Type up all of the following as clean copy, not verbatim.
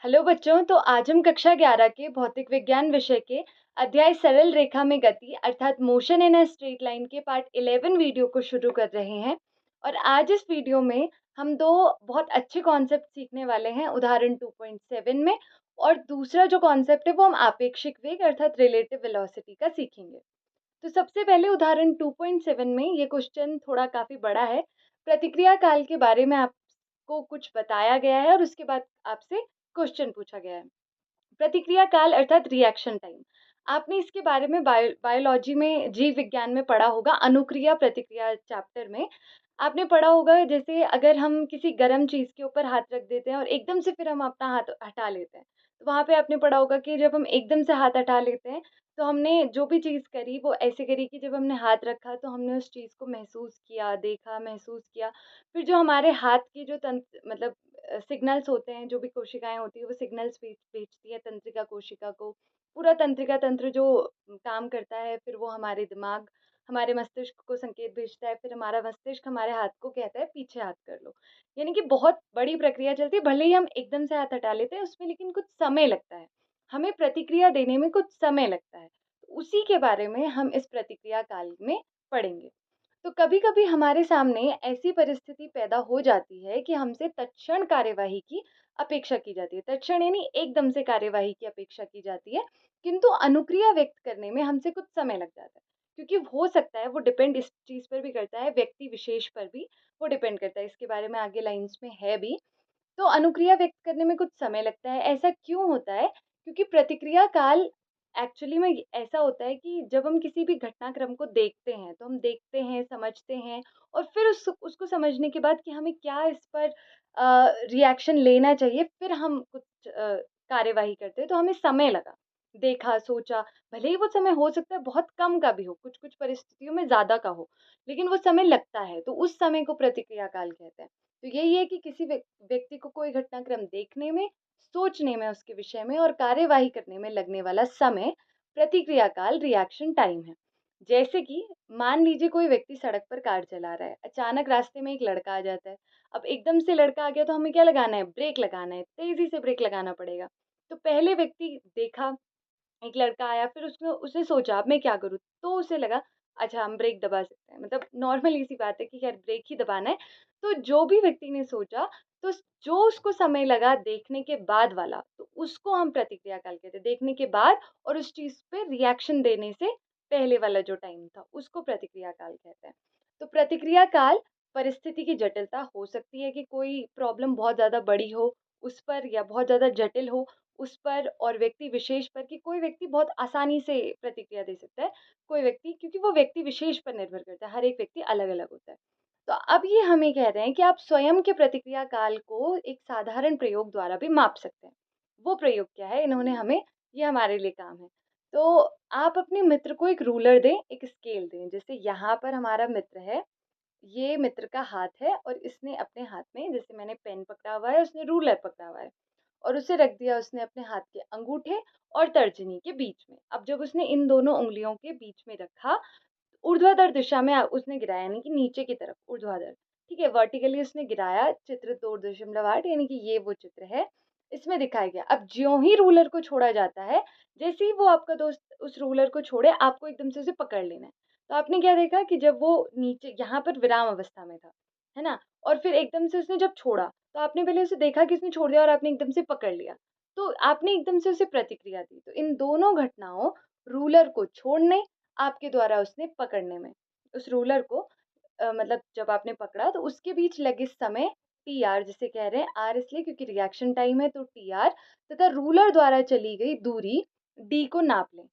Hello बच्चों, तो आज हम कक्षा 11 के भौतिक विज्ञान विषय के अध्याय सरल रेखा में गति अर्थात motion in a straight line के पार्ट 11 वीडियो को शुरू कर रहे हैं। और आज इस वीडियो में हम दो बहुत अच्छे कॉन्सेप्ट सीखने वाले हैं उदाहरण 2.7 में। और दूसरा जो कॉन्सेप्ट है वो हम आपेक्षिक वेग अर्थात रिलेटिव वेलोसिटी का सीखेंगे। तो सबसे पहले उदाहरण 2.7 में ये क्वेश्चन थोड़ा काफी बड़ा है। प्रतिक्रिया काल के बारे में आपको कुछ बताया गया है और उसके बाद आपसे क्वेश्चन पूछा गया है। प्रतिक्रिया काल अर्थात रिएक्शन टाइम। आपने इसके बारे में बायोलॉजी में जीव विज्ञान में पढ़ा होगा, अनुक्रिया प्रतिक्रिया चैप्टर में आपने पढ़ा होगा। जैसे अगर हम किसी गर्म चीज के ऊपर हाथ रख देते हैं और एकदम से फिर हम अपना हाथ हटा लेते हैं, तो वहां पे आपने पढ़ा होगा कि जब हम एकदम से हाथ हटा लेते हैं तो हमने जो भी चीज करी वो ऐसे करी कि जब हमने हाथ रखा तो हमने उस चीज को महसूस किया, देखा, महसूस किया। फिर जो हमारे हाथ की जो तंत्र मतलब सिग्नल्स होते हैं, जो भी कोशिकाएं होती है वो सिग्नल्स भेजती है तंत्रिका कोशिका को। पूरा तंत्रिका तंत्र जो काम करता है फिर वो हमारे दिमाग, हमारे मस्तिष्क को संकेत भेजता है। फिर हमारा मस्तिष्क हमारे हाथ को कहता है पीछे हाथ कर लो। यानी कि बहुत बड़ी प्रक्रिया चलती है। भले ही हम एकदम से हाथ हटा लेते हैं उसमें, लेकिन कुछ समय लगता है, हमें प्रतिक्रिया देने में कुछ समय लगता है। तो उसी के बारे में हम इस प्रतिक्रिया काल में पढ़ेंगे। तो कभी-कभी हमारे सामने ऐसी परिस्थिति पैदा हो जाती है कि हमसे तत्क्षण कार्यवाही की अपेक्षा की जाती है। तत्क्षण यानी एकदम से कार्यवाही की अपेक्षा की जाती है, किंतु अनुक्रिया व्यक्त करने में हमसे कुछ समय लग जाता है। क्योंकि हो सकता है वो डिपेंड इस चीज़ पर भी करता है, व्यक्ति विशेष पर भी वो डिपेंड करता है। इसके बारे में आगे लाइन्स में है भी। तो अनुक्रिया व्यक्त करने में कुछ समय लगता है। ऐसा क्यों होता है? क्योंकि प्रतिक्रिया काल एक्चुअली में ऐसा होता है कि जब हम किसी भी घटनाक्रम को देखते हैं, तो हम देखते हैं, समझते हैं और फिर उसको समझने के बाद कि हमें क्या इस पर रिएक्शन लेना चाहिए, फिर हम कुछ कार्यवाही करते हैं। तो हमें समय लगा, देखा, सोचा, भले ही वो समय हो सकता है बहुत कम का भी हो, कुछ-कुछ परिस्थितियों में ज़्यादा का हो, लेकिन वो समय लगता है, तो उस समय को प्रतिक्रिया काल कहते हैं। तो यही है कि किसी व्यक्ति को कोई घटनाक्रम देखने में, सोचने में उसके विषय में और कार्यवाही करने में लगने वाला समय प्रतिक्रिया काल रिएक्शन टाइम है। जैसे कि मान लीजिए कोई व्यक्ति सड़क पर कार चला रहा है, अचानक रास्ते में एक लड़का आ जाता है। अब एकदम से लड़का आ गया तो हमें क्या लगाना है? ब्रेक लगाना है, तेजी से ब्रेक लगाना पड़ेगा। तो पहले व्यक्ति देखा, एक लड़का आया, फिर उसने उसने सोचा अब मैं क्या करूँ? तो उसे लगा अच्छा हम ब्रेक दबा सकते हैं। मतलब नॉर्मल सी बात है कि खैर ब्रेक ही दबाना है। तो जो भी व्यक्ति ने सोचा, तो जो उसको समय लगा देखने के बाद वाला, तो उसको हम प्रतिक्रिया काल कहते हैं। देखने के बाद और उस चीज़ पे रिएक्शन देने से पहले वाला जो टाइम था, उसको प्रतिक्रिया काल कहते हैं। तो प्रतिक्रिया काल परिस्थिति की जटिलता हो सकती है कि कोई प्रॉब्लम बहुत ज़्यादा बड़ी हो उस पर, या बहुत ज़्यादा जटिल हो उस पर, और व्यक्ति विशेष पर कि कोई व्यक्ति बहुत आसानी से प्रतिक्रिया दे सकता है, कोई व्यक्ति, क्योंकि वो व्यक्ति विशेष पर निर्भर करता है, हर एक व्यक्ति अलग-अलग होता है। तो अब ये हमें कह रहे हैं कि आप स्वयं के प्रतिक्रिया काल को एक साधारण प्रयोग द्वारा भी माप सकते हैं। वो प्रयोग क्या है? इन्होंने हमें ये हमारे लिए काम है। तो आप अपने मित्र को एक रूलर दें, एक स्केल दें। जैसे यहाँ पर हमारा मित्र है, ये मित्र का हाथ है और इसने अपने हाथ में, जैसे मैंने पेन पकड़ा हुआ है, उसने रूलर पकड़ा हुआ है और उसे रख दिया उसने अपने हाथ के अंगूठे और तर्जनी के बीच में। अब जब उसने इन दोनों उँगलियों के बीच में रखा, ऊर्ध्वाधर दिशा में उसने गिराया, यानी कि नीचे की तरफ ऊर्ध्वाधर, ठीक है? वर्टिकली उसने गिराया, चित्र 2.8 यानी कि ये वो चित्र है, इसमें दिखाया गया। अब ज्यों ही रूलर को छोड़ा जाता है, जैसे ही वो आपका दोस्त उस रूलर को छोड़े, आपको एकदम से उसे पकड़ लेना है। तो आपने क्या देखा कि जब वो नीचे यहाँ पर विराम अवस्था में था, है ना? और फिर एकदम से उसने जब छोड़ा, तो आपने पहले उसे देखा कि उसने छोड़ दिया और आपने एकदम से पकड़ लिया। तो आपने एकदम से उसे प्रतिक्रिया दी। तो इन दोनों घटनाओं, रूलर को छोड़ने, आपके द्वारा उसने पकड़ने में, उस रूलर को मतलब जब आपने पकड़ा तो उसके बीच लगे समय टी आर, जिसे कह रहे हैं आर इसलिए क्योंकि रिएक्शन टाइम है, तो टी आर तथा रूलर द्वारा चली गई दूरी डी को नाप लें।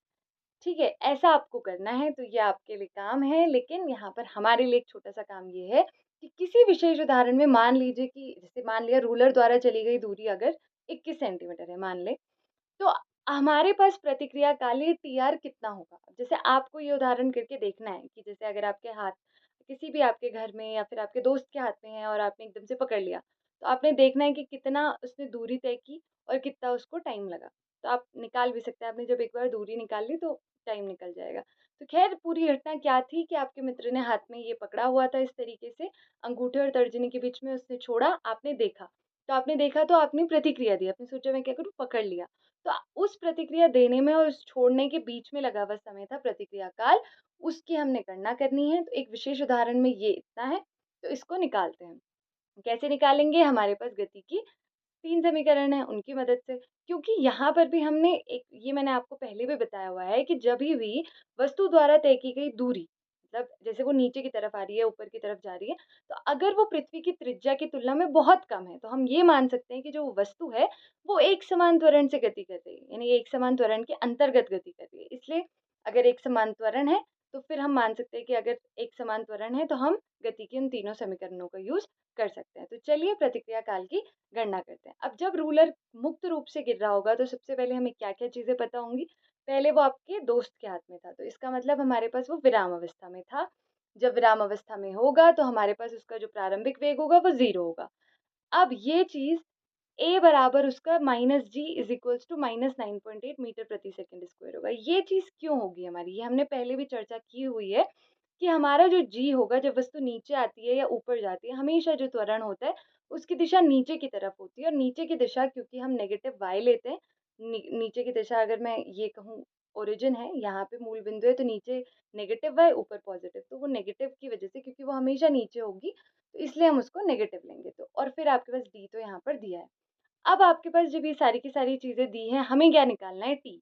ठीक है, ऐसा आपको करना है, तो ये आपके लिए काम है। लेकिन यहाँ पर हमारे लिए एक छोटा-सा काम ये है कि किसी विशेष उदाहरण में मान लीजिए कि जैसे मान लिया रूलर द्वारा चली गई दूरी अगर 21 सेंटीमीटर है मान लें, तो हमारे पास प्रतिक्रिया काल टीआर कितना होगा? जैसे आपको ये उदाहरण करके देखना है कि जैसे अगर आपके हाथ किसी भी आपके घर में या फिर आपके दोस्त के हाथ में है और आपने एकदम से पकड़ लिया, तो आपने देखना है कि कितना उसने दूरी तय की और कितना उसको टाइम लगा। तो आप निकाल भी सकते हैं, आपने जब एक बार दूरी निकाल ली तो टाइम निकल जाएगा। तो ख़ैर पूरी घटना क्या थी कि आपके मित्र ने हाथ में ये पकड़ा हुआ था इस तरीके से, अंगूठे और तर्जनी के बीच में उसने छोड़ा, आपने देखा। तो आपने देखा तो आपने प्रतिक्रिया दी, आपने सोचा मैं क्या करूँ, पकड़ लिया। तो उस प्रतिक्रिया देने में और उस छोड़ने के बीच में लगा हुआ समय था प्रतिक्रिया काल, उसकी हमने गणना करनी है। तो एक विशेष उदाहरण में ये इतना है, तो इसको निकालते हैं। कैसे निकालेंगे? हमारे पास गति की 3 समीकरण हैं, उनकी मदद से। क्योंकि यहाँ पर भी हमने एक ये मैंने आपको पहले भी बताया हुआ है कि जभी भी वस्तु द्वारा तय की गई दूरी, मतलब जैसे वो नीचे की तरफ आ रही है, ऊपर की तरफ जा रही है, तो अगर वो पृथ्वी की त्रिज्या की तुलना में बहुत कम है, तो हम ये मान सकते हैं कि जो वस्तु है, वो एक समान त्वरण से गति कर रही है, यानी एक समान त्वरण के अंतर्गत गति कर रही है। इसलिए अगर एक समान त्वरण है, तो फिर हम मान सकते हैं कि अगर एक समान त्वरण है, तो हम गति के उन तीनों समीकरणों का यूज़ कर सकते हैं। तो चलिए प्रतिक्रिया काल की गणना करते हैं। अब जब रूलर मुक्त रूप से गिर रहा होगा तो सबसे पहले हमें क्या-क्या चीज़ें पता होंगी? पहले वो आपके दोस्त के हाथ में था, तो इसका मतलब हमारे पास वो विराम अवस्था में था। जब विराम अवस्था में होगा तो हमारे पास उसका जो प्रारंभिक वेग होगा वो 0 होगा। अब ये चीज़ A बराबर उसका -g is equals to -9.8 metre प्रति सेकंड स्क्वायर होगा। ये चीज़ क्यों होगी हमारी? ये हमने पहले भी चर्चा की हुई है कि हमारा जो g होगा जब वस्तु नीचे आती है या ऊपर जाती है, हमेशा जो त्वरण होता है उसकी दिशा नीचे की तरफ होती है और नीचे की दिशा क्योंकि हम नेगेटिव y लेते हैं, नीचे की दिशा अगर मैं ये कहूँ ओरिजिन है, यहाँ पे मूल बिंदु है तो नीचे नेगेटिव y ऊपर पॉजिटिव, तो वो नेगेटिव की वजह से क्योंकि वो हमेशा नीचे होगी, तो इसलिए हम उसको नेगेटिव लेंगे। तो और फिर आपके पास d तो यहाँ पर दिया है। अब आपके पास जब ये सारी की सारी चीज़ें दी हैं, हमें क्या निकालना है? t।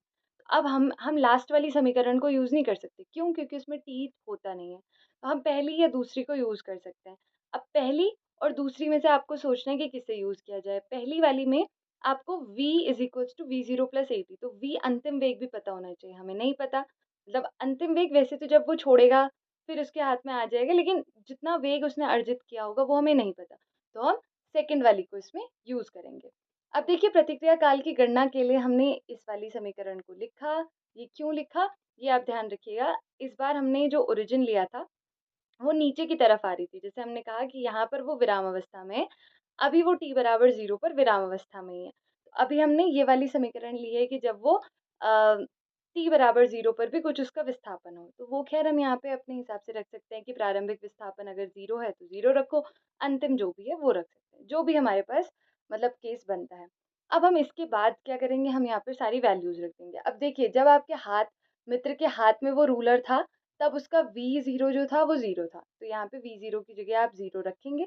अब हम लास्ट वाली समीकरण को यूज़ नहीं कर सकते, क्यों? क्योंकि उसमें t होता नहीं है। तो हम पहली या दूसरी को यूज़ कर सकते हैं। अब पहली और दूसरी में से आपको सोचना है कि किसे यूज़ किया जाए। पहली वाली में आपको v is equals to v0 plus at, तो v अंतिम वेग भी पता होना चाहिए, हमें नहीं पता। मतलब अंतिम वेग वैसे तो जब वो छोड़ेगा, फिर उसके हाथ में आ जाएगा, लेकिन जितना वेग उसने अर्जित किया होगा, वो हमें नहीं पता। तो हम सेकंड वाली को इसमें यूज़ करेंगे। अब देखिए प्रतिक्रिया काल की गणना के लिए हमने इस वाली समीकरण को लिखा। ये क्यों लिखा? ये आप ध्यान रखिएगा। इस बार हमने जो ओरिजिन लिया था, वो नीचे की तरफ आ रही थी। जैसे हमने कहा कि यहाँ पर वो विराम अवस्था में है, अभी वो t बराबर 0 पर विराम अवस्था में ही है। तो अभी हमने ये वाली समीकरण ली है कि जब वो t बराबर 0 पर भी कुछ उसका विस्थापन हो, तो वो ख़ैर हम यहाँ पे अपने हिसाब से रख सकते हैं कि प्रारंभिक विस्थापन अगर 0 है तो 0 रखो, अंतिम जो भी है वो रख सकते हैं, जो भी हमारे पास मतलब केस बनता है। अब हम इसके बाद क्या करेंगे, हम यहाँ पे सारी वैल्यूज़ रख देंगे। अब देखिए जब आपके मित्र के हाथ में वो रूलर था, तब उसका v0 जो था वो 0 था, तो यहाँ पे v0 की जगह आप 0 रखेंगे।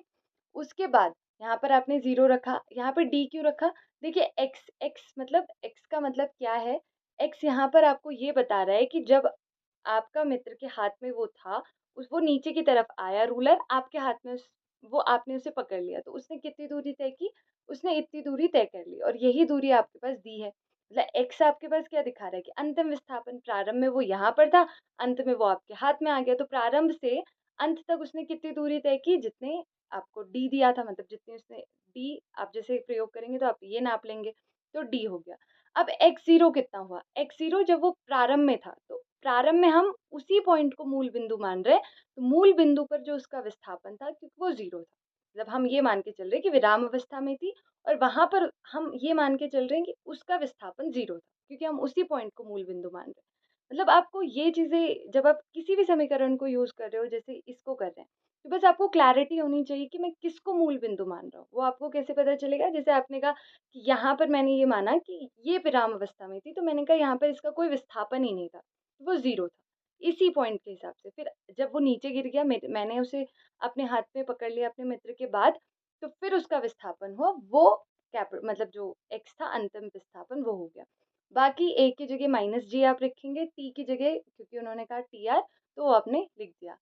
उसके बाद यहाँ पर आपने 0 रखा, यहाँ पर d क्यों रखा? देखिए x का मतलब क्या है? x यहाँ पर आपको ये बता रहा है कि जब आपका मित्र के हाथ में वो था, वो नीचे की तरफ आया रूलर, आपके हाथ में वो आपने उसे पकड़ लिया, तो उसने कितनी दूरी तय की? उसने इतनी दूरी तय कर ली और यही दूरी आपके पास दी है। मतलब x आपके पास क्या दिखा रहा है कि अंतिम विस्थापन प्रारंभ में वो यहाँ पर था, अंत में वो आपके हाथ में आ गया, तो प्रारंभ से अंत तक उसने कितनी दूरी तय की? जितने आपको d दिया था, मतलब जितनी उसने d आप जैसे प्रयोग करेंगे तो आप ये नाप लेंगे, तो d हो गया। अब x0 कितना हुआ? x0 जब वो प्रारंभ में था, तो प्रारंभ में हम उसी पॉइंट को मूल बिंदु मान रहे हैं, तो मूल बिंदु पर जो उसका विस्थापन था क्योंकि वो 0 था। मतलब हम ये मान के चल रहे हैं कि विराम अवस्था में थी और वहाँ पर हम ये मान के चल रहे हैं कि उसका विस्थापन 0 था, क्योंकि हम उसी पॉइंट को मूल बिंदु मान रहे हैं। मतलब आपको ये चीज़ें जब आप किसी भी समीकरण को यूज़ कर रहे हो, जैसे इसको कर रहे हैं, तो बस आपको क्लैरिटी होनी चाहिए कि मैं किसको मूल बिंदु मान रहा हूँ। वो आपको कैसे पता चलेगा? जैसे आपने कहा कि यहाँ पर मैंने ये माना कि ये विराम अवस्था में थी, तो मैंने कहा यहाँ पर इसका कोई विस्थापन ही नहीं था, वो 0 था। इसी पॉइंट के हिसाब से फिर जब वो नीचे गिर गया, मैंने उसे अपने हाथ में पकड़ लिया अपने मित्र के बाद, तो फिर उसका विस्थापन हुआ, वो मतलब जो x था अंतिम विस्थापन वो हो गया। बाकी a की जगह -g आप रखेंगे, t की जगह क्योंकि उन्होंने कहा tr, तो वो आपने लिख दिया।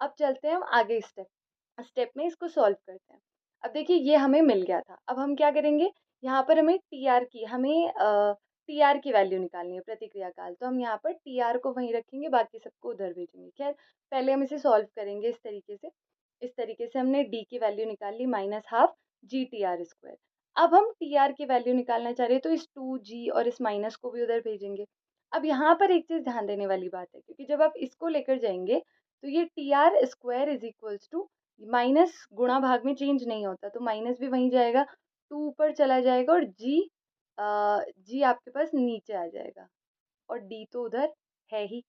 अब चलते हैं हम आगे स्टेप में इसको सॉल्व करते हैं। अब देखिए ये हमें मिल गया था, अब हम क्या करेंगे, यहाँ पर टी आर की वैल्यू निकालनी है प्रतिक्रिया काल, तो हम यहाँ पर टी आर को वहीं रखेंगे, बाकी सबको उधर भेजेंगे। खैर पहले हम इसे सॉल्व करेंगे इस तरीके से हमने डी की वैल्यू निकाल ली -12 जी टी आर स्क्वायर। अब हम टी आर की वैल्यू निकालना चाह रहे हैं, तो इस 2g और इस माइनस को भी उधर भेजेंगे। अब यहाँ पर एक चीज़ ध्यान देने वाली बात है, क्योंकि जब आप इसको लेकर जाएंगे तो ये t r square is equals to minus गुणा भाग में चेंज नहीं होता, तो माइनस भी वहीं जाएगा, 2 ऊपर चला जाएगा और जी आपके पास नीचे आ जाएगा और डी तो उधर है ही।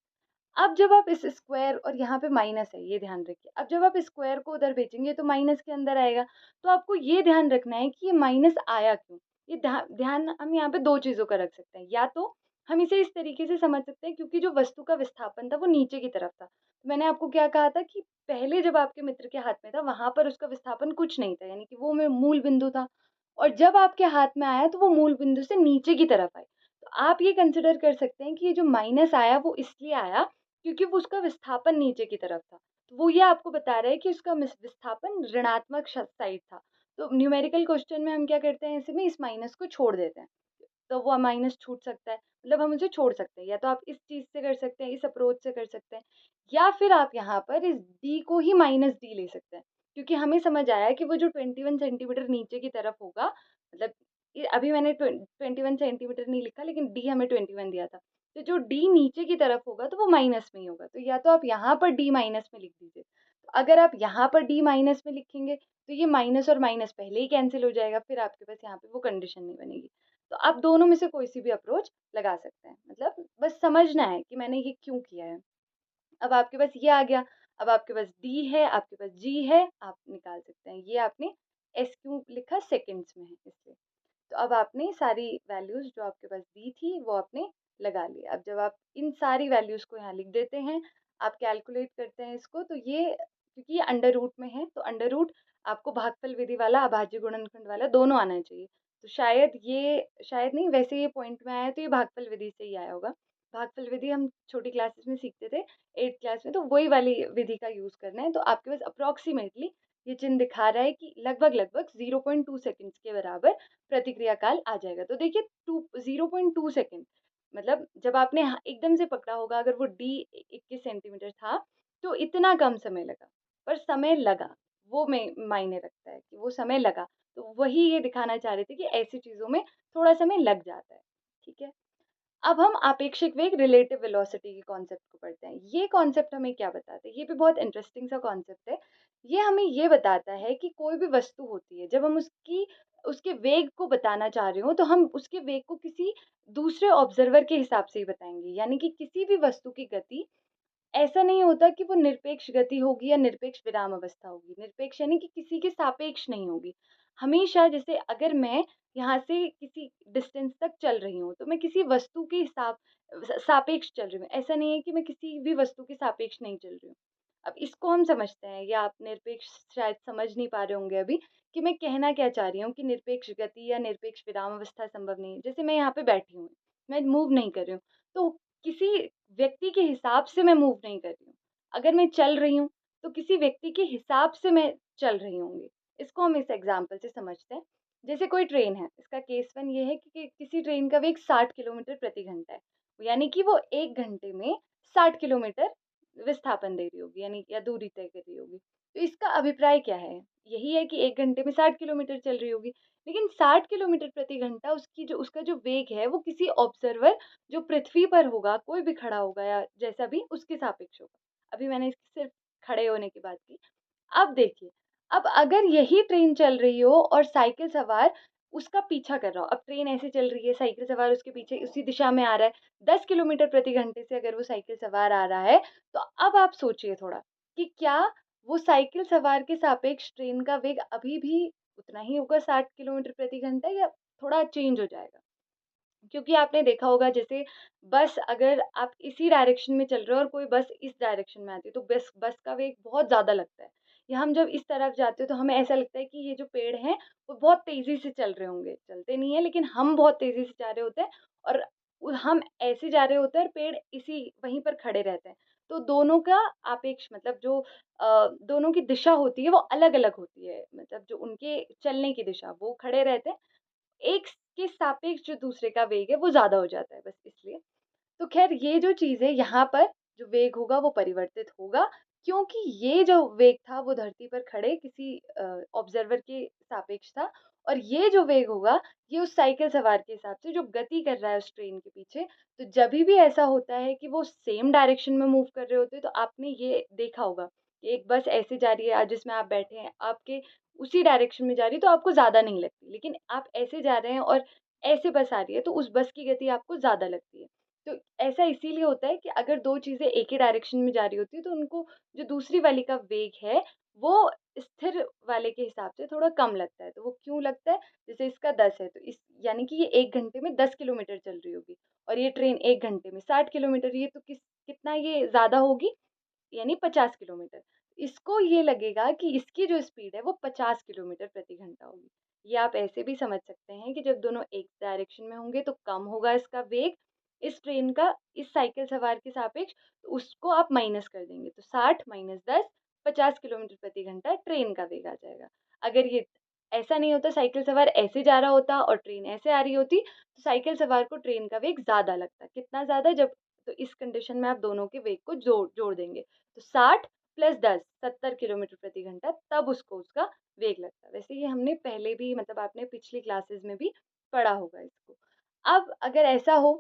अब जब आप इस स्क्वायर और यहाँ पे माइनस है, ये ध्यान रखिए। अब जब आप स्क्वायर को उधर भेजेंगे तो माइनस के अंदर आएगा। तो आपको ये ध्यान रखना है कि ये माइनस आया क्यों? ये ध्यान हम यहाँ पे 2 चीज़ों का रख सकते हैं। या तो हम इसे इस तरीके से समझ सकते हैं क्योंकि जो वस्तु का विस्थापन था वो नीचे की तरफ था। तो मैंने आपको क्या कहा था कि पहले जब आपके मित्र के हाथ में था वहाँ पर उसका विस्थापन कुछ नहीं था, यानी कि वो में मूल बिंदु था। और जब आपके हाथ में आया तो वो मूल बिंदु से नीचे की तरफ आए। तो आप ये कंसिडर कर सकते हैं कि ये जो माइनस आया वो इसलिए आया क्योंकि वो उसका विस्थापन नीचे की तरफ था। तो वो ये आपको बता रहा है कि उसका विस्थापन ऋणात्मक साइड था। तो न्यूमेरिकल क्वेश्चन में हम क्या करते हैं, ऐसे में इस माइनस को छोड़ देते हैं। तो वो माइनस छूट सकता है, मतलब हम उसे छोड़ सकते हैं। या तो आप इस चीज़ से कर सकते हैं, इस अप्रोच से कर सकते हैं, या फिर आप यहाँ पर इस डी को ही माइनस डी ले सकते हैं। क्योंकि हमें समझ आया कि वो जो 21 सेंटीमीटर नीचे की तरफ होगा, मतलब ये अभी मैंने 21 सेंटीमीटर नहीं लिखा, लेकिन डी हमें 21 दिया था। तो जो डी नीचे की तरफ होगा तो वो माइनस में ही होगा। तो या तो आप यहाँ पर डी माइनस में लिख दीजिए। तो अगर आप यहाँ पर डी माइनस में लिखेंगे तो ये माइनस और माइनस पहले ही कैंसिल हो जाएगा, फिर आपके पास यहाँ पे वो कंडीशन नहीं बनेगी। तो आप दोनों में से कोई सी भी अप्रोच लगा सकते हैं, मतलब बस समझना है कि मैंने ये क्यों किया है। अब आपके पास ये आ गया। अब आपके पास डी है, आपके पास जी है, आप निकाल सकते हैं। ये आपने एस क्यू लिखा सेकंड्स में है इसलिए। तो अब आपने सारी वैल्यूज़ जो आपके पास दी थी वो आपने लगा ली। अब जब आप इन सारी वैल्यूज़ को यहाँ लिख देते हैं, आप कैलकुलेट करते हैं इसको, तो ये क्योंकि ये अंडर रूट में है तो अंडर रूट आपको भागफल विधि वाला, अभाज्य गुणनखंड वाला दोनों आना चाहिए। तो शायद नहीं, वैसे ये पॉइंट में आया तो ये भागफल विधि से ही आया होगा। भागफल विधि हम छोटी क्लासेस में सीखते थे, 8th क्लास में, तो वही वाली विधि का यूज़ करना है। तो आपके पास अप्रॉक्सिमेटली ये चिन्ह दिखा रहा है कि लगभग 0.2 सेकंड्स के बराबर प्रतिक्रिया काल आ जाएगा। तो देखिए 0.2 सेकंड, मतलब जब आपने एकदम से पकड़ा होगा, अगर वो डी 21 सेंटीमीटर था तो इतना कम समय लगा, पर समय लगा, वो में मायने रखता है कि वो समय लगा। तो वही ये दिखाना चाह रहे थे कि ऐसी चीज़ों में थोड़ा समय लग जाता है। ठीक है? अब हम आपेक्षिक वेग, रिलेटिव वेलोसिटी के कॉन्सेप्ट को पढ़ते हैं। ये कॉन्सेप्ट हमें क्या बताता है? ये भी बहुत इंटरेस्टिंग सा कॉन्सेप्ट है। ये हमें ये बताता है कि कोई भी वस्तु होती है, जब हम उसके वेग को बताना चाह रहे हो, तो हम उसके वेग को किसी दूसरे ऑब्जर्वर के हिसाब से ही बताएँगे। यानी कि किसी भी वस्तु की गति ऐसा नहीं होता कि वो निरपेक्ष गति होगी या निरपेक्ष विराम अवस्था होगी। निरपेक्ष यानी कि किसी के सापेक्ष नहीं होगी। हमेशा, जैसे अगर मैं यहाँ से किसी डिस्टेंस तक चल रही हूँ, तो मैं किसी वस्तु के सापेक्ष चल रही हूँ। ऐसा नहीं है कि मैं किसी भी वस्तु के सापेक्ष नहीं चल रही हूँ। अब इसको हम समझते हैं, या आप निरपेक्ष शायद समझ नहीं पा रहे होंगे अभी कि मैं कहना क्या चाह रही हूँ, कि निरपेक्ष गति या निरपेक्ष विराम अवस्था संभव नहीं है। जैसे मैं यहाँ पे बैठी हूँ, मैं मूव नहीं कर रही हूँ, तो किसी व्यक्ति के हिसाब से मैं मूव नहीं कर रही हूँ। अगर मैं चल रही हूँ, तो किसी व्यक्ति के हिसाब से मैं चल रही होंगी। इसको हम इस एग्ज़ाम्पल से समझते हैं। जैसे कोई ट्रेन है, इसका केस 1 ये है कि किसी ट्रेन का वेग 60 किलोमीटर प्रति घंटा है। यानी कि वो 1 घंटे में 60 किलोमीटर विस्थापन दे रही होगी, यानी या दूरी तय कर रही होगी। तो इसका अभिप्राय क्या है? यही है कि 1 घंटे में 60 किलोमीटर चल रही होगी। लेकिन 60 किलोमीटर प्रति घंटा उसका जो वेग है, वो किसी ऑब्जर्वर जो पृथ्वी पर होगा, कोई भी खड़ा होगा या जैसा भी, उसके सापेक्ष होगा। अभी मैंने इसकी सिर्फ खड़े होने की बात की। अब देखिए, अब अगर यही ट्रेन चल रही हो और साइकिल सवार उसका पीछा कर रहा हो, अब ट्रेन ऐसे चल रही है, साइकिल सवार उसके पीछे उसी दिशा में आ रहा है, 10 किलोमीटर प्रति घंटे से अगर वो साइकिल सवार आ रहा है, तो अब आप सोचिए थोड़ा कि क्या वो साइकिल सवार के सापेक्ष ट्रेन का वेग अभी भी उतना ही होगा, 60 किलोमीटर प्रति घंटा, या थोड़ा चेंज हो जाएगा? क्योंकि आपने देखा होगा, जैसे बस, अगर आप इसी डायरेक्शन में चल रहे हो और कोई बस इस डायरेक्शन में आती है, तो बस बस का वेग बहुत ज़्यादा लगता है। या हम जब इस तरफ जाते हैं तो हमें ऐसा लगता है कि ये जो पेड़ हैं वो बहुत तेज़ी से चल रहे होंगे, चलते नहीं है लेकिन हम बहुत तेज़ी से जा रहे होते हैं, और हम ऐसे जा रहे होते हैं और पेड़ इसी वहीं पर खड़े रहते हैं। तो दोनों का आपेक्ष, मतलब जो दोनों की दिशा होती है वो अलग-अलग होती है, मतलब जो उनके चलने की दिशा, वो खड़े रहते हैं, एक के सापेक्ष जो दूसरे का वेग है वो ज़्यादा हो जाता है, बस इसलिए। तो ख़ैर, ये जो चीज़ है, यहाँ पर जो वेग होगा वो परिवर्तित होगा, क्योंकि ये जो वेग था वो धरती पर खड़े किसी ऑब्ज़र्वर के सापेक्ष था, और ये जो वेग होगा ये उस साइकिल सवार के हिसाब से जो गति कर रहा है उस ट्रेन के पीछे। तो जभी भी ऐसा होता है कि वो सेम डायरेक्शन में मूव कर रहे होते हैं, तो आपने ये देखा होगा कि एक बस ऐसे जा रही है, आज जिसमें आप बैठे हैं, आपके उसी डायरेक्शन में जा रही है तो आपको ज़्यादा नहीं लगती। लेकिन आप ऐसे जा रहे हैं और ऐसे बस आ रही है, तो उस बस की गति आपको ज़्यादा लगती है। तो ऐसा इसीलिए होता है कि अगर 2 चीज़ें एक ही डायरेक्शन में जा रही होती हैं, तो उनको जो दूसरी वाली का वेग है, वो स्थिर वाले के हिसाब से थोड़ा कम लगता है। तो वो क्यों लगता है? जैसे इसका 10 है, तो इस यानी कि ये 1 घंटे में 10 किलोमीटर चल रही होगी और ये ट्रेन 1 घंटे में 60 किलोमीटर, ये तो कितना ये ज़्यादा होगी, यानी 50 किलोमीटर। इसको ये लगेगा कि इसकी जो स्पीड है वो 50 किलोमीटर प्रति घंटा होगी। ये आप ऐसे भी समझ सकते हैं कि जब दोनों एक डायरेक्शन में होंगे तो कम होगा इसका वेग इस ट्रेन का इस साइकिल सवार के सापेक्ष, तो उसको आप माइनस कर देंगे। तो 60 माइनस 10 50 किलोमीटर प्रति घंटा ट्रेन का वेग आ जाएगा। अगर ये ऐसा नहीं होता, साइकिल सवार ऐसे जा रहा होता और ट्रेन ऐसे आ रही होती, तो साइकिल सवार को ट्रेन का वेग ज़्यादा लगता। कितना ज़्यादा? जब तो इस कंडीशन में आप दोनों के वेग को जोड़ जोड़ देंगे। तो 60 प्लस 10 70 किलोमीटर प्रति घंटा, तब उसको उसका वेग लगता है। वैसे ये हमने पहले भी मतलब आपने पिछली क्लासेस में भी पढ़ा होगा इसको। अब अगर ऐसा हो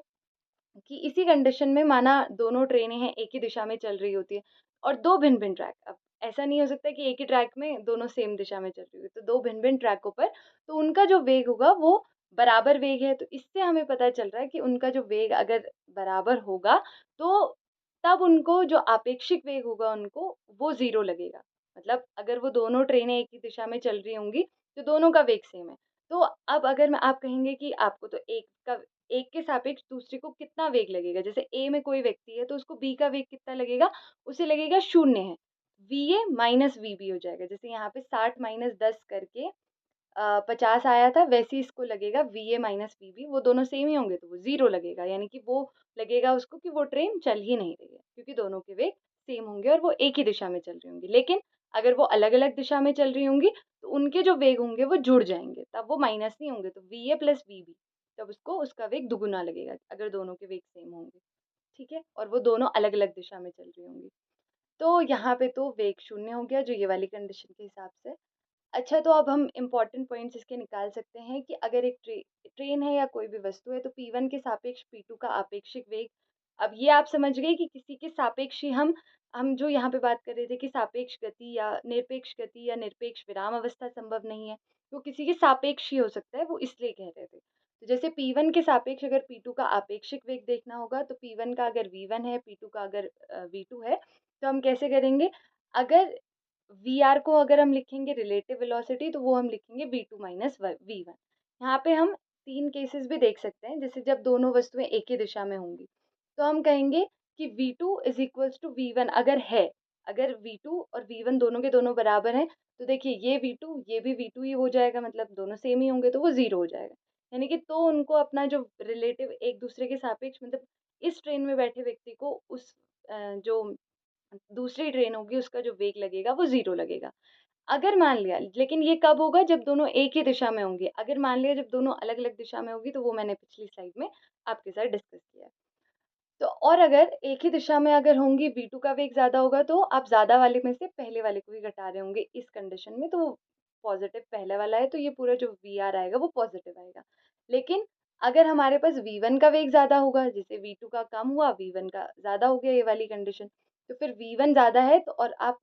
कि इसी कंडीशन में माना दोनों ट्रेनें हैं, एक ही दिशा में चल रही होती है और 2 भिन्न-भिन्न ट्रैक। अब ऐसा नहीं हो सकता कि एक ही ट्रैक में दोनों सेम दिशा में चल रही हो, तो 2 भिन्न-भिन्न ट्रैकों पर तो उनका जो वेग होगा वो बराबर वेग है। तो इससे हमें पता चल रहा है कि उनका जो वेग अगर बराबर होगा, तो तब उनको जो आपेक्षिक वेग होगा उनको, वो 0 लगेगा। मतलब अगर वो दोनों ट्रेनें एक ही दिशा में चल रही होंगी, तो दोनों का वेग सेम है। तो अब अगर मैं आप कहेंगे कि आपको तो एक के सापेक्ष दूसरे को कितना वेग लगेगा? जैसे ए में कोई व्यक्ति है तो उसको बी का वेग कितना लगेगा? उसे लगेगा 0 है। वीए माइनस वीबी हो जाएगा। जैसे यहाँ पे 60 माइनस 10 करके 50 आया था, वैसे ही इसको लगेगा वीए माइनस वीबी, वो दोनों सेम ही होंगे तो वो 0 लगेगा। यानी कि वो लगेगा उसको कि वो ट्रेन चल ही नहीं रही है, क्योंकि दोनों के वेग सेम होंगे और वो एक ही दिशा में चल रही होंगी। लेकिन अगर वो अलग-अलग दिशा में चल रही होंगी, तो उनके जो वेग होंगे वो जुड़ जाएँगे, तब वो माइनस नहीं होंगे, तो वीए प्लस वीबी, तब उसको उसका वेग दुगुना लगेगा, अगर दोनों के वेग सेम होंगे, ठीक है? और वो दोनों अलग-अलग दिशा में चल रही होंगी। तो यहाँ पे तो वेग 0 हो गया, जो ये वाली कंडीशन के हिसाब से। अच्छा, तो अब हम इम्पोर्टेंट पॉइंट्स इसके निकाल सकते हैं कि अगर एक ट्रेन है या कोई भी वस्तु है, तो P1 के सापेक्ष P2 का आपेक्षिक वेग। अब ये आप समझ गए कि किसी के सापेक्ष ही हम जो यहाँ पे बात कर रहे थे कि सापेक्ष गति या निरपेक्ष विराम अवस्था संभव नहीं है, वो किसी के सापेक्ष ही हो सकता है, वो इसलिए कह रहे थे। तो जैसे P1 के सापेक्ष अगर P2 का आपेक्षिक वेग देखना होगा, तो P1 का अगर V1 है, P2 का अगर V2 है, तो हम कैसे करेंगे? अगर वीआर को अगर हम लिखेंगे रिलेटिव वेलोसिटी, तो वो हम लिखेंगे V2 माइनस V1। यहाँ पे हम 3 केसेस भी देख सकते हैं, जैसे जब दोनों वस्तुएं एक ही दिशा में होंगी, तो हम कहेंगे कि V2 is equals to V1 अगर है। अगर V2 और V1 दोनों के दोनों बराबर हैं, तो देखिए ये V2 ये भी V2 ही हो जाएगा, मतलब दोनों सेम ही होंगे तो वो 0 हो जाएगा। यानी कि तो उनको अपना जो रिलेटिव एक दूसरे के सापेक्ष, मतलब इस ट्रेन में बैठे व्यक्ति को उस जो दूसरी ट्रेन होगी उसका जो वेग लगेगा वो 0 लगेगा। अगर मान लिया, लेकिन ये कब होगा? जब दोनों एक ही दिशा में होंगे। अगर मान लिया जब दोनों अलग-अलग दिशा में होगी, तो वो मैंने पिछली स्लाइड में आपके साथ डिस्कस किया है। तो और अगर एक ही दिशा में अगर होंगी, V2 का वेग ज़्यादा होगा, तो आप ज़्यादा वाले में से पहले वाले को ही घटा रहे होंगे इस कंडीशन में, तो पॉज़िटिव पहले वाला है, तो ये पूरा जो VR आएगा वो पॉज़िटिव आएगा। लेकिन अगर हमारे पास V1 का वेग ज़्यादा होगा, जैसे V2 का कम हुआ, V1 का ज़्यादा हो गया ये वाली कंडीशन, तो फिर V1 ज़्यादा है तो और आप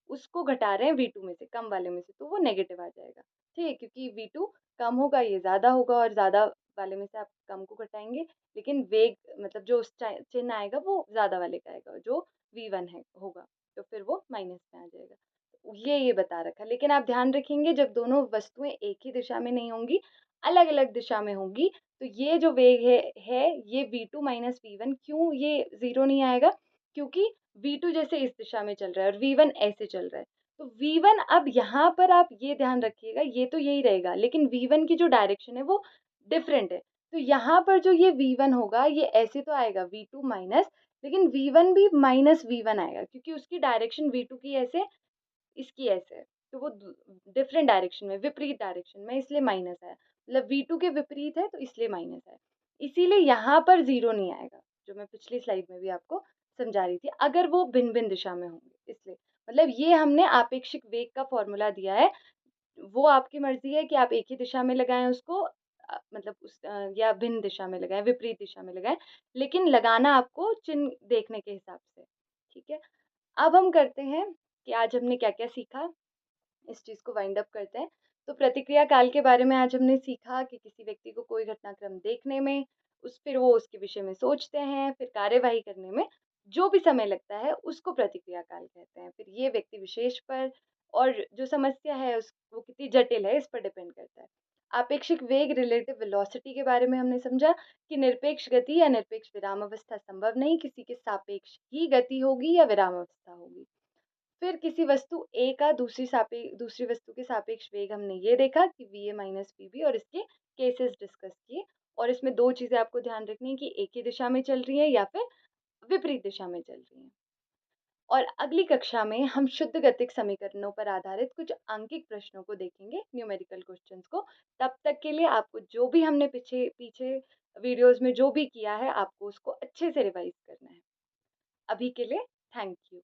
उसको घटा रहे हैं V2 में से, कम वाले में से, तो वो नेगेटिव आ जाएगा। ठीक है? क्योंकि V2 कम होगा, ये ज़्यादा होगा और ज़्यादा वाले में से आप कम को घटाएँगे, लेकिन वेग मतलब जो उस चिन्ह आएगा वो ज़्यादा वाले का आएगा, जो V1 है होगा, तो फिर वो माइनस में आ जाएगा। ये बता रखा है, लेकिन आप ध्यान रखेंगे जब दोनों वस्तुएँ एक ही दिशा में नहीं होंगी, अलग-अलग दिशा में होंगी, तो ये जो वेग है ये V2 माइनस V1 क्यों ये 0 नहीं आएगा? क्योंकि V2 जैसे इस दिशा में चल रहा है और V1 ऐसे चल रहा है। तो V1 अब यहाँ पर आप ये ध्यान रखिएगा, ये तो यही रहेगा, लेकिन V1 की जो डायरेक्शन है वो डिफरेंट है। तो यहाँ पर जो ये V1 होगा, ये ऐसे तो आएगा V2 माइनस, लेकिन V1 भी माइनस V1 आएगा, क्योंकि उसकी डायरेक्शन V2 की ऐसे, इसकी ऐसे है। तो वो डिफरेंट डायरेक्शन में, विपरीत डायरेक्शन में, इसलिए माइनस आया। मतलब V2 के विपरीत है तो इसलिए माइनस आया। इसीलिए यहाँ पर 0 नहीं आएगा, जो मैं पिछली स्लाइड में भी आपको समझा रही थी, अगर वो भिन्न-भिन्न दिशा में होंगे, इसलिए। मतलब ये हमने आपेक्षिक वेग का फ़ॉर्मूला दिया है, वो आपकी मर्ज़ी है कि आप एक ही दिशा में लगाएँ उसको, मतलब या भिन्न दिशा में लगाएँ, विपरीत दिशा में लगाएँ, लेकिन लगाना आपको चिन्ह देखने के हिसाब से, ठीक है? अब हम करते हैं कि आज हमने क्या-क्या सीखा, इस चीज़ को वाइंड अप करते हैं। तो प्रतिक्रिया काल के बारे में आज हमने सीखा कि किसी व्यक्ति को कोई घटनाक्रम देखने में, फिर वो उसके विषय में सोचते हैं, फिर कार्यवाही करने में जो भी समय लगता है, उसको प्रतिक्रिया काल कहते हैं। फिर ये व्यक्ति विशेष पर और जो समस्या है वो कितनी जटिल है, इस पर डिपेंड करता है। आपेक्षिक वेग रिलेटिव वेलोसिटी के बारे में हमने समझा कि निरपेक्ष गति या निरपेक्ष विरामावस्था संभव नहीं, किसी के सापेक्ष ही गति होगी या विरामावस्था होगी। फिर किसी वस्तु A का दूसरी वस्तु के सापेक्ष वेग हमने ये देखा कि VA माइनस VB और इसके केसेस डिस्कस किए। और इसमें 2 चीज़ें आपको ध्यान रखनी है कि एक ही दिशा में चल रही है या फिर विपरीत दिशा में चल रही है। और अगली कक्षा में हम शुद्ध गतिक समीकरणों पर आधारित कुछ अंकिक प्रश्नों को देखेंगे, न्यूमेरिकल क्वेश्चंस को। तब तक के लिए आपको जो भी हमने पीछे पीछे वीडियोज़ में जो भी किया है, आपको उसको अच्छे से रिवाइज़ करना है। अभी के लिए थैंक यू।